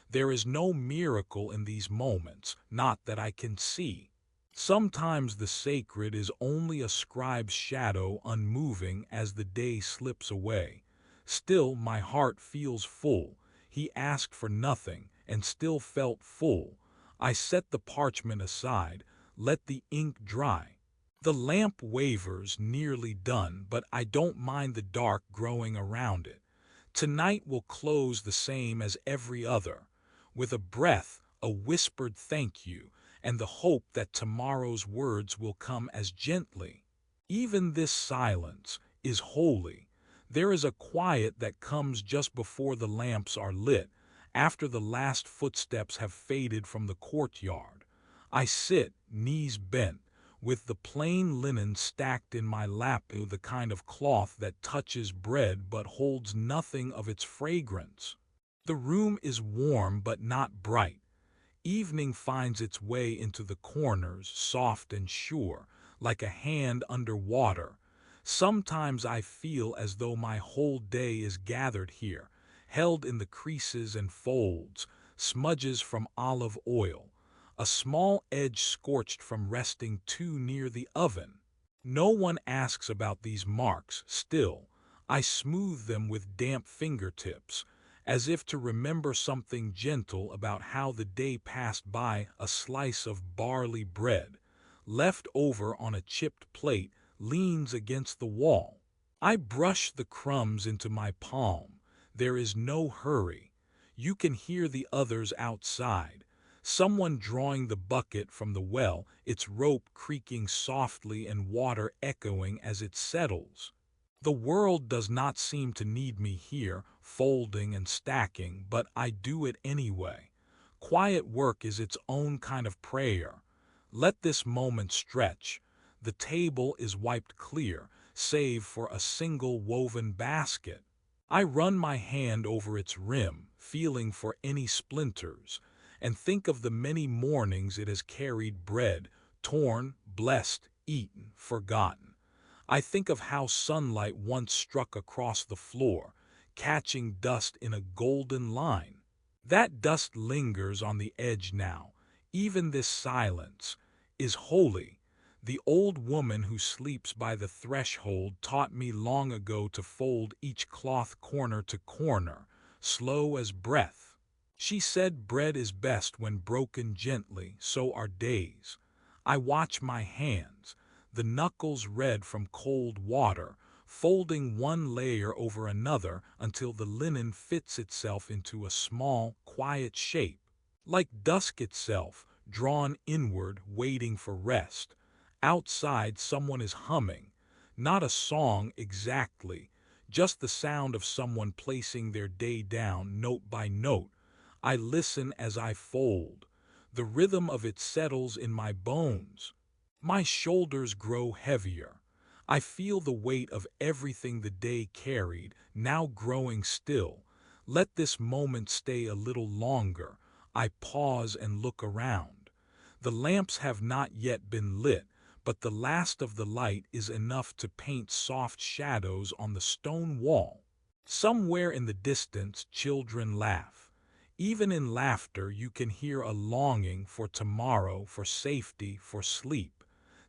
There is no miracle in these moments, not that I can see. Sometimes the sacred is only a scribe's shadow unmoving as the day slips away. Still my heart feels full. He asked for nothing and still felt full. I set the parchment aside, let the ink dry. The lamp wavers, nearly done, but I don't mind the dark growing around it. Tonight will close the same as every other, with a breath, a whispered thank you, and the hope that tomorrow's words will come as gently. Even this silence is holy. There is a quiet that comes just before the lamps are lit, after the last footsteps have faded from the courtyard. I sit, knees bent, with the plain linen stacked in my lap, the kind of cloth that touches bread but holds nothing of its fragrance. The room is warm but not bright. Evening finds its way into the corners, soft and sure, like a hand under water. Sometimes I feel as though my whole day is gathered here, held in the creases and folds, smudges from olive oil, a small edge scorched from resting too near the oven. No one asks about these marks. Still, I smooth them with damp fingertips, as if to remember something gentle about how the day passed by. A slice of barley bread, left over on a chipped plate, leans against the wall. I brush the crumbs into my palm. There is no hurry. You can hear the others outside. Someone drawing the bucket from the well, its rope creaking softly and water echoing as it settles. The world does not seem to need me here, folding and stacking, but I do it anyway. Quiet work is its own kind of prayer. Let this moment stretch. The table is wiped clear, save for a single woven basket. I run my hand over its rim, feeling for any splinters, and think of the many mornings it has carried bread, torn, blessed, eaten, forgotten. I think of how sunlight once struck across the floor, catching dust in a golden line. That dust lingers on the edge now. Even this silence is holy. The old woman who sleeps by the threshold taught me long ago to fold each cloth corner to corner, slow as breath. She said bread is best when broken gently, so are days. I watch my hands, the knuckles red from cold water, folding one layer over another until the linen fits itself into a small, quiet shape, like dusk itself, drawn inward, waiting for rest. Outside, someone is humming, not a song exactly, just the sound of someone placing their day down note by note. I listen as I fold. The rhythm of it settles in my bones. My shoulders grow heavier. I feel the weight of everything the day carried, now growing still. Let this moment stay a little longer. I pause and look around. The lamps have not yet been lit, but the last of the light is enough to paint soft shadows on the stone wall. Somewhere in the distance, children laugh. Even in laughter, you can hear a longing for tomorrow, for safety, for sleep.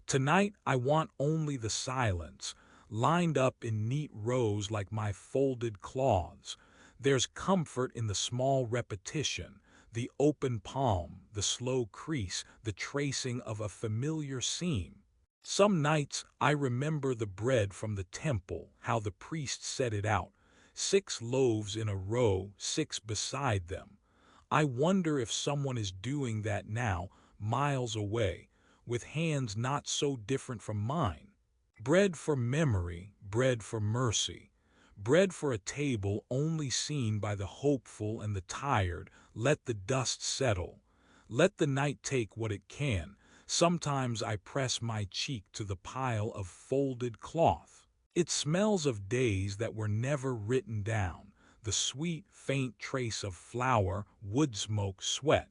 Tonight, I want only the silence, lined up in neat rows like my folded cloths. There's comfort in the small repetition, the open palm, the slow crease, the tracing of a familiar seam. Some nights I remember the bread from the temple, how the priest set it out, 6 loaves in a row, 6 beside them. I wonder if someone is doing that now, miles away, with hands not so different from mine. Bread for memory, bread for mercy, bread for a table only seen by the hopeful and the tired. Let the dust settle. Let the night take what it can. Sometimes I press my cheek to the pile of folded cloth. It smells of days that were never written down, the sweet, faint trace of flour, wood smoke, sweat.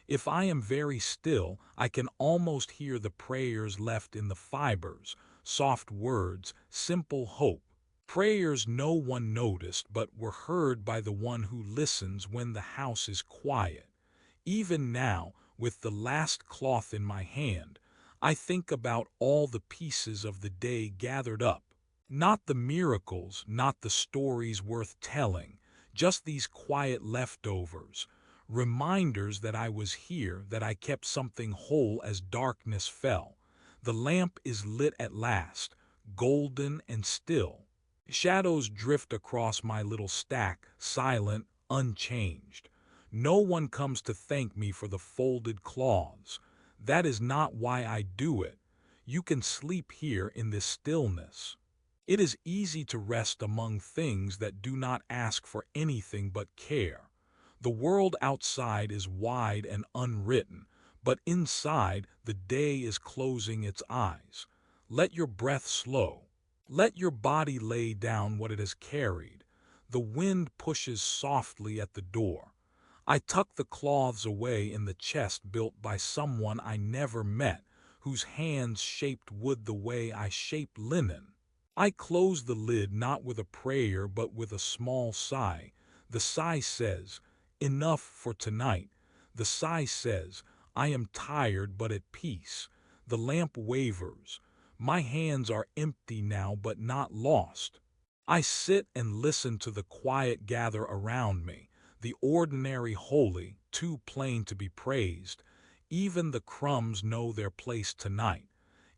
If I am very still, I can almost hear the prayers left in the fibers, soft words, simple hope. Prayers no one noticed but were heard by the one who listens when the house is quiet. Even now, with the last cloth in my hand, I think about all the pieces of the day gathered up. Not the miracles, not the stories worth telling, just these quiet leftovers, reminders that I was here, that I kept something whole as darkness fell. The lamp is lit at last, golden and still. Shadows drift across my little stack, silent, unchanged. No one comes to thank me for the folded cloths. That is not why I do it. You can sleep here in this stillness. It is easy to rest among things that do not ask for anything but care. The world outside is wide and unwritten, but inside the day is closing its eyes. Let your breath slow. Let your body lay down what it has carried. The wind pushes softly at the door. I tuck the cloths away in the chest built by someone I never met, whose hands shaped wood the way I shape linen. I close the lid not with a prayer but with a small sigh. The sigh says, "Enough for tonight." The sigh says, "I am tired but at peace." The lamp wavers. My hands are empty now but not lost. I sit and listen to the quiet gather around me, the ordinary holy, too plain to be praised. Even the crumbs know their place tonight.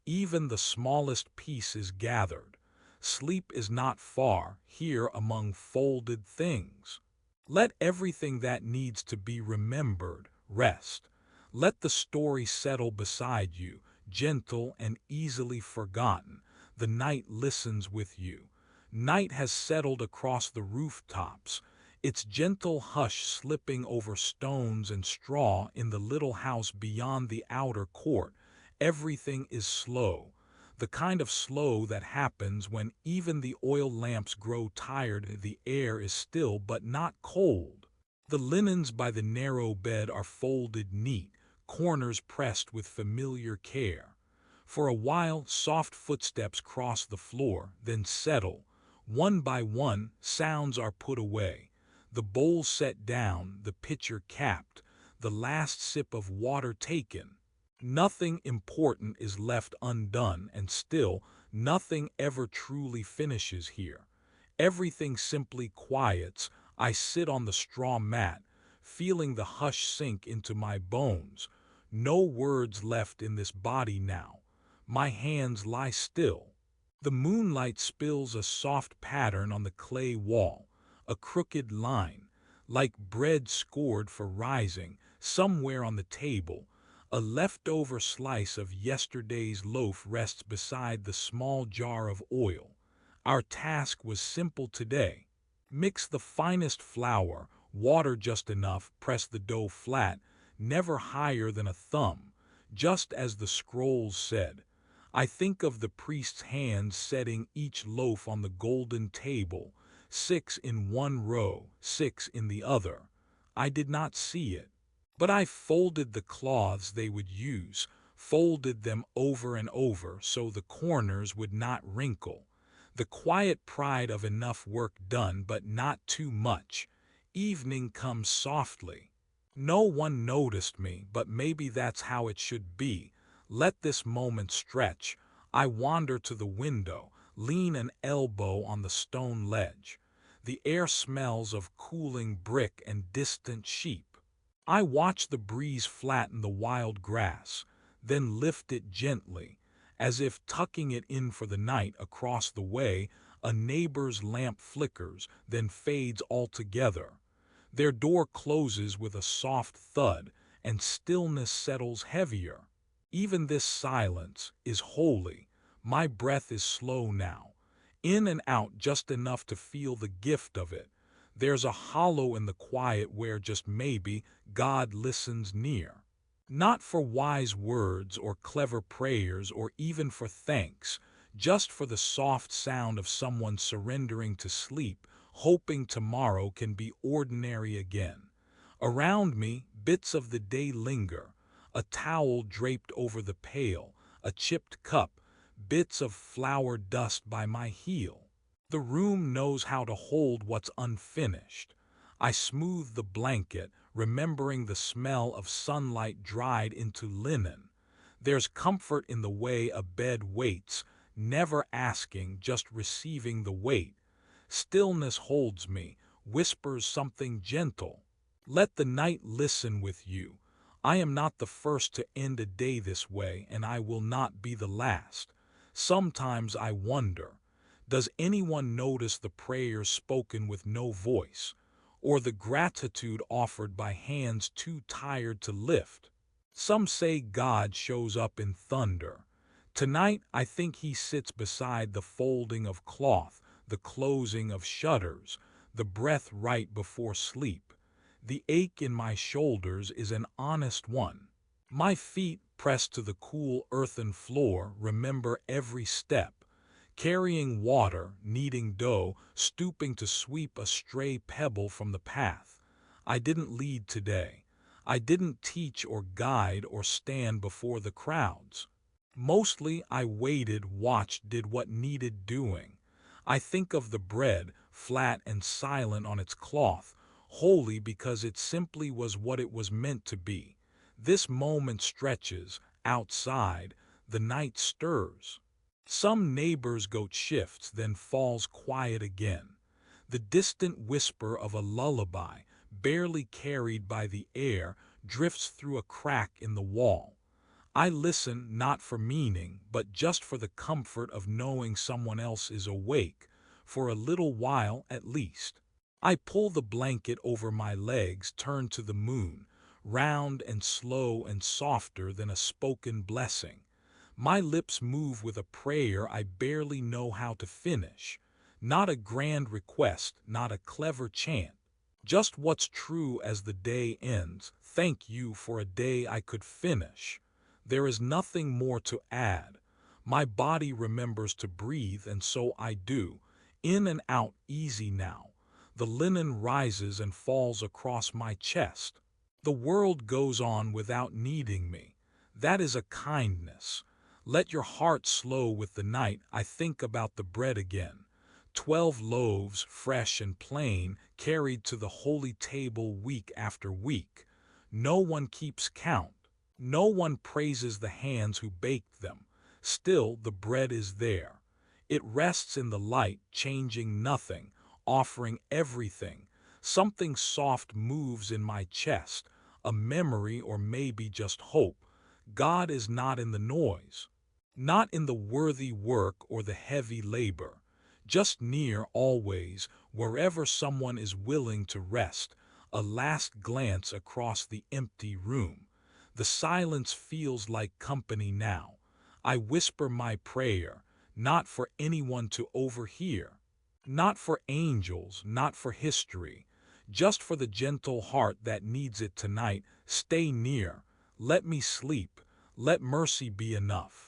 Even the smallest piece is gathered. Sleep is not far, here among folded things. Let everything that needs to be remembered rest. Let the story settle beside you, gentle and easily forgotten. The night listens with you. Night has settled across the rooftops, its gentle hush slipping over stones and straw in the little house beyond the outer court. Everything is slow, the kind of slow that happens when even the oil lamps grow tired. The air is still but not cold. The linens by the narrow bed are folded neat, corners pressed with familiar care. For a while, soft footsteps cross the floor, then settle. One by one, sounds are put away. The bowl set down, the pitcher capped, the last sip of water taken. Nothing important is left undone, and still, nothing ever truly finishes here. Everything simply quiets. I sit on the straw mat, feeling the hush sink into my bones. No words left in this body now. My hands lie still. The moonlight spills a soft pattern on the clay wall, a crooked line, like bread scored for rising. Somewhere on the table, a leftover slice of yesterday's loaf rests beside the small jar of oil. Our task was simple today. Mix the finest flour, water just enough, press the dough flat, never higher than a thumb, just as the scrolls said. I think of the priest's hands setting each loaf on the golden table, 6 in one row, 6 in the other. I did not see it, but I folded the cloths they would use, folded them over and over so the corners would not wrinkle. The quiet pride of enough work done but not too much. Evening comes softly. No one noticed me, but maybe that's how it should be. Let this moment stretch. I wander to the window, lean an elbow on the stone ledge. The air smells of cooling brick and distant sheep. I watch the breeze flatten the wild grass, then lift it gently, as if tucking it in for the night. Across the way, a neighbor's lamp flickers, then fades altogether. Their door closes with a soft thud, and stillness settles heavier. Even this silence is holy. My breath is slow now. In and out just enough to feel the gift of it. There's a hollow in the quiet where just maybe God listens near. Not for wise words or clever prayers or even for thanks, just for the soft sound of someone surrendering to sleep, hoping tomorrow can be ordinary again. Around me, bits of the day linger, a towel draped over the pail, a chipped cup, bits of flour dust by my heel. The room knows how to hold what's unfinished. I smooth the blanket, remembering the smell of sunlight dried into linen. There's comfort in the way a bed waits, never asking, just receiving the weight. Stillness holds me, whispers something gentle. Let the night listen with you. I am not the first to end a day this way, and I will not be the last. Sometimes I wonder, does anyone notice the prayers spoken with no voice, or the gratitude offered by hands too tired to lift? Some say God shows up in thunder. Tonight I think he sits beside the folding of cloth, the closing of shutters, the breath right before sleep. The ache in my shoulders is an honest one. My feet, pressed to the cool earthen floor, remember every step. Carrying water, kneading dough, stooping to sweep a stray pebble from the path. I didn't lead today. I didn't teach or guide or stand before the crowds. Mostly I waited, watched, did what needed doing. I think of the bread, flat and silent on its cloth, holy because it simply was what it was meant to be. This moment stretches, outside, the night stirs. Some neighbor's goat shifts, then falls quiet again. The distant whisper of a lullaby, barely carried by the air, drifts through a crack in the wall. I listen not for meaning, but just for the comfort of knowing someone else is awake, for a little while at least. I pull the blanket over my legs, turn to the moon, round and slow and softer than a spoken blessing. My lips move with a prayer I barely know how to finish. Not a grand request, not a clever chant. Just what's true as the day ends. Thank you for a day I could finish. There is nothing more to add. My body remembers to breathe, and so I do. In and out, easy now. The linen rises and falls across my chest. The world goes on without needing me. That is a kindness. Let your heart slow with the night. I think about the bread again. 12 loaves, fresh and plain, carried to the holy table week after week. No one keeps count. No one praises the hands who baked them. Still, the bread is there. It rests in the light, changing nothing, offering everything. Something soft moves in my chest, a memory or maybe just hope. God is not in the noise. Not in the worthy work or the heavy labor, just near always, wherever someone is willing to rest, a last glance across the empty room. The silence feels like company now. I whisper my prayer, not for anyone to overhear, not for angels, not for history, just for the gentle heart that needs it tonight. Stay near, let me sleep, let mercy be enough.